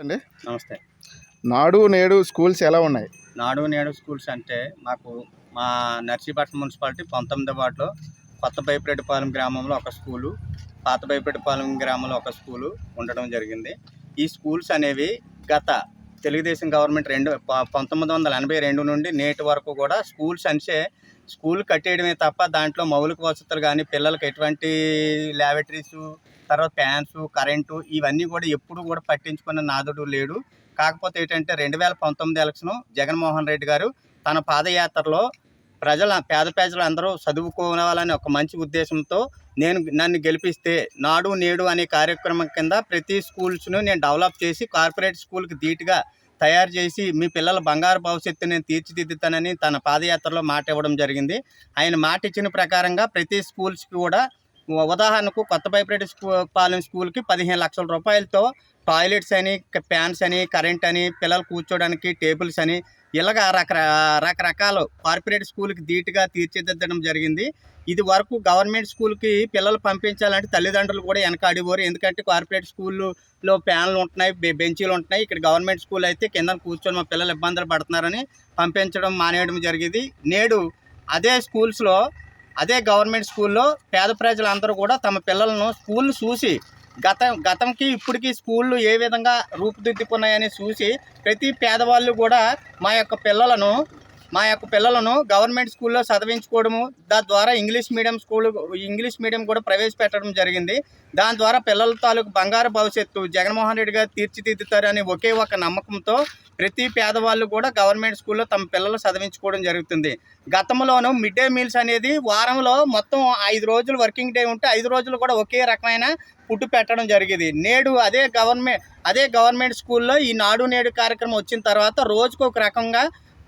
అండి నమస్తే. నాడు నేడు స్కూల్స్ ఎలా ఉన్నాయి? నాడు నేడు స్కూల్స్ అంటే మా నర్సీపట్నం మున్సిపాలిటీ 19వ వార్డులో కొత్త బైపరెడ్డిపాలెం గ్రామంలో ఒక స్కూలు, పాత బైపరెడ్డిపాలెం గ్రామంలో ఒక స్కూలు ఉండడం జరిగింది. ఈ స్కూల్స్ అనేవి గత తెలుగుదేశం గవర్నమెంట్ 1982 నుండి నేటి వరకు కూడా స్కూల్ కట్టేయడమే తప్ప దాంట్లో మౌలిక వసతులు కానీ, పిల్లలకి ఎటువంటి ల్యాబరేటరీసు, తర్వాత ఫ్యాన్స్, కరెంటు ఇవన్నీ కూడా ఎప్పుడు కూడా పట్టించుకున్న నాదుడు లేడు. కాకపోతే ఏంటంటే 2019 ఎలక్షన్ జగన్మోహన్ రెడ్డి గారు తన పాదయాత్రలో పేద ప్రజలందరూ చదువుకోవాలని ఒక మంచి ఉద్దేశంతో నన్ను గెలిపిస్తే నాడు నేడు అనే కార్యక్రమం కింద ప్రతి స్కూల్స్ను నేను డెవలప్ చేసి కార్పొరేట్ స్కూల్కి ధీటుగా తయారు చేసి మీ పిల్లల బంగారు భవిష్యత్తు నేను తీర్చిదిద్దుతానని తన పాదయాత్రలో మాట ఇవ్వడం జరిగింది. ఆయన మాట ఇచ్చిన ప్రకారంగా ప్రతి స్కూల్స్కి కూడా ఉదాహరణకు కొత్త బైపరెడ్డిపాలెం స్కూల్కి 15 లక్షల రూపాయలతో టాయిలెట్స్ అని, ఫ్యాన్స్ అని, కరెంట్ అని, పిల్లలు కూర్చోడానికి టేబుల్స్ అని ఇలాగ రకరకాల కార్పొరేట్ స్కూల్కి ధీటుగా తీర్చిదిద్దడం జరిగింది. ఇది వరకు గవర్నమెంట్ స్కూల్కి పిల్లలు పంపించాలంటే తల్లిదండ్రులు కూడా వెనకాడిపోరు. ఎందుకంటే కార్పొరేట్ స్కూల్లో ఫ్యాన్లు ఉంటున్నాయి, బెంచీలు ఉంటున్నాయి. ఇక్కడ గవర్నమెంట్ స్కూల్ అయితే కింద కూర్చొని మా పిల్లలు ఇబ్బందులు పడుతున్నారని పంపించడం మానేయడం జరిగింది. నేడు అదే స్కూల్స్లో, అదే గవర్నమెంట్ స్కూల్లో పేద ప్రజలందరూ కూడా తమ పిల్లలను స్కూల్ను చూసి గతంకి ఇప్పటికీ స్కూళ్ళు ఏ విధంగా రూపుదిద్దుకున్నాయని చూసి ప్రతి పేదవాళ్ళు కూడా మా యొక్క పిల్లలను గవర్నమెంట్ స్కూల్లో చదివించుకోవడము, దాని ద్వారా ఇంగ్లీష్ మీడియం కూడా ప్రవేశపెట్టడం జరిగింది. దాని ద్వారా పిల్లల తాలూకు బంగారు భవిష్యత్తు జగన్మోహన్ రెడ్డి గారు తీర్చిదిద్దుతారని ఒకే ఒక నమ్మకంతో ప్రతి పేదవాళ్ళు కూడా గవర్నమెంట్ స్కూల్లో తమ పిల్లలు చదివించుకోవడం జరుగుతుంది. గతంలోనూ మిడ్ డే మీల్స్ అనేది వారంలో మొత్తం 5 రోజులు వర్కింగ్ డే ఉంటే 5 రోజులు కూడా ఒకే రకమైన ఫుడ్ పెట్టడం జరిగేది. నేడు అదే గవర్నమెంట్ స్కూల్లో ఈ నాడు నేడు కార్యక్రమం వచ్చిన తర్వాత రోజుకొక రకంగా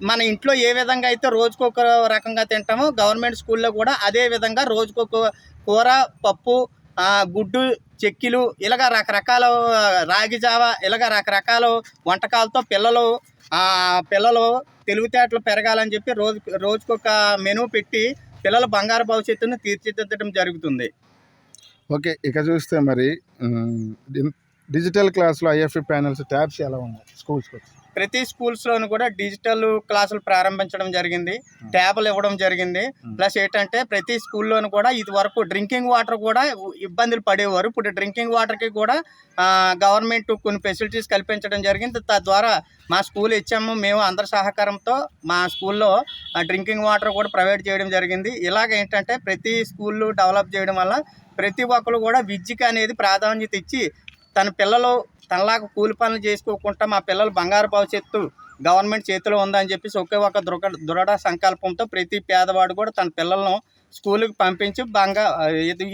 మన ఇంట్లో ఏ విధంగా అయితే రోజుకొక రకంగా తింటామో గవర్నమెంట్ స్కూల్లో కూడా అదే విధంగా రోజుకొక కూర, పప్పు, గుడ్డు, చెక్కిలు ఇలాగ రకరకాల రాగి జావ ఇలాగ రకరకాల వంటకాలతో పిల్లలు తెలివితేటలు పెరగాలని చెప్పి రోజుకొక మెనూ పెట్టి పిల్లల బంగారు భవిష్యత్తును తీర్చిదిద్దడం జరుగుతుంది. ఓకే, ఇక చూస్తే మరి డిజిటల్ క్లాసులో ఐఎఫ్ఈ ప్యానల్స్, ట్యాబ్స్ ఎలా ఉన్నాయి స్కూల్స్కి? ప్రతి స్కూల్స్లోనూ కూడా డిజిటల్ క్లాసులు ప్రారంభించడం జరిగింది, ట్యాబ్లు ఇవ్వడం జరిగింది. ప్లస్ ఏంటంటే ప్రతి స్కూల్లోనూ కూడా ఇది వరకు డ్రింకింగ్ వాటర్ కూడా ఇబ్బందులు పడేవారు. ఇప్పుడు డ్రింకింగ్ వాటర్కి కూడా గవర్నమెంట్ కొన్ని ఫెసిలిటీస్ కల్పించడం జరిగింది. తద్వారా మా స్కూల్ ఇచ్చాము మేము అందరి సహకారంతో మా స్కూల్లో డ్రింకింగ్ వాటర్ కూడా ప్రొవైడ్ చేయడం జరిగింది. ఇలాగ ఏంటంటే ప్రతి స్కూళ్ళు డెవలప్ చేయడం వల్ల ప్రతి ఒక్కరు కూడా విద్యకి అనేది ప్రాధాన్యత ఇచ్చి తనలాగా కూలి పనులు చేసుకోకుండా మా పిల్లలు బంగారు భవిష్యత్తు గవర్నమెంట్ చేతిలో ఉందని చెప్పేసి ఒకే ఒక దృఢ సంకల్పంతో ప్రతి పేదవాడు కూడా తన పిల్లలను స్కూల్కి పంపించి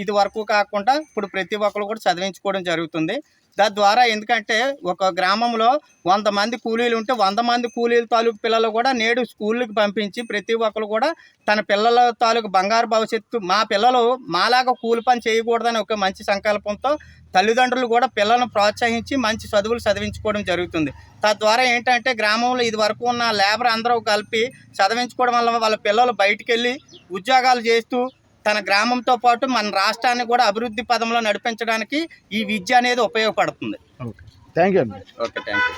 ఇది వరకు కాకుండా ఇప్పుడు ప్రతి ఒక్కరు కూడా చదివించుకోవడం జరుగుతుంది. తద్వారా ఎందుకంటే ఒక గ్రామంలో 100 మంది కూలీలు ఉంటే 100 మంది కూలీల తాలూకు పిల్లలు కూడా నేడు స్కూళ్ళకి పంపించి ప్రతి ఒక్కరు కూడా తన పిల్లల తాలూకు బంగారు భవిష్యత్తు మా పిల్లలు మాలాగా కూలి పని చేయకూడదని ఒక మంచి సంకల్పంతో తల్లిదండ్రులు కూడా పిల్లలను ప్రోత్సహించి మంచి చదువులు చదివించుకోవడం జరుగుతుంది. తద్వారా ఏంటంటే గ్రామంలో ఇది వరకు ఉన్న లేబర్ అందరూ కలిపి చదివించుకోవడం వల్ల వాళ్ళ పిల్లలు బయటికి వెళ్ళి ఉద్యోగాలు చేస్తూ తన గ్రామంతో పాటు మన రాష్ట్రాన్ని కూడా అభివృద్ధి పదంలో నడిపించడానికి ఈ విద్య అనేది ఉపయోగపడుతుంది. ఓకే, థ్యాంక్ యూ అండి. Okay, thank you.